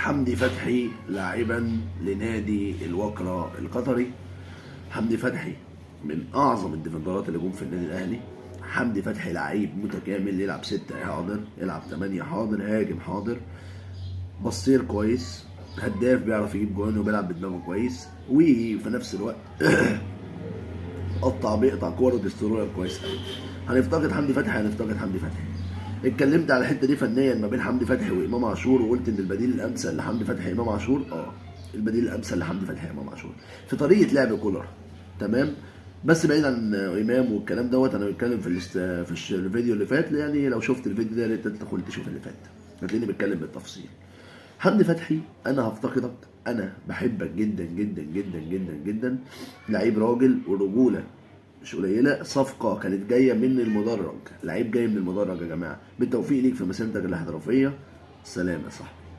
حمدي فتحي لاعبا لنادي الوكرة القطري. حمدي فتحي من اعظم الديفندرات اللي جم في النادي الاهلي. حمدي فتحي لعيب متكامل، يلعب 6 حاضر، يلعب 8 حاضر، هاجم حاضر، بصير كويس، هداف، بيعرف يجيب جوان وبيلعب بدماغه كويس، وفي نفس الوقت بيقطع كوره وديستروير كويس قوي. هنفتقد حمدي فتحي، هنفتقد حمدي فتحي. اتكلمت على الحته دي فنيا ما بين حمدي فتحي وامام عاشور، وقلت ان البديل الامثل لحمدي فتحي امام عاشور. البديل الامثل لحمدي فتحي امام عاشور في طريقه لعب كولر. تمام. بس بعيد عن امام والكلام دوت، انا بتكلم في الفيديو اللي فات. يعني لو شفت الفيديو ده يا ريت تدخل تشوف اللي فات، هتلاقيني بتكلم بالتفصيل. حمدي فتحي انا هفتقدك، انا بحبك جدا جدا جدا جدا جدا. لعيب راجل، ورجوله مش قليله، صفقه كانت جايه من المدرج، لعيب جاي من المدرج يا جماعه. بالتوفيق ليك في مسيرتك الاحترافيه. سلام يا صاحبي.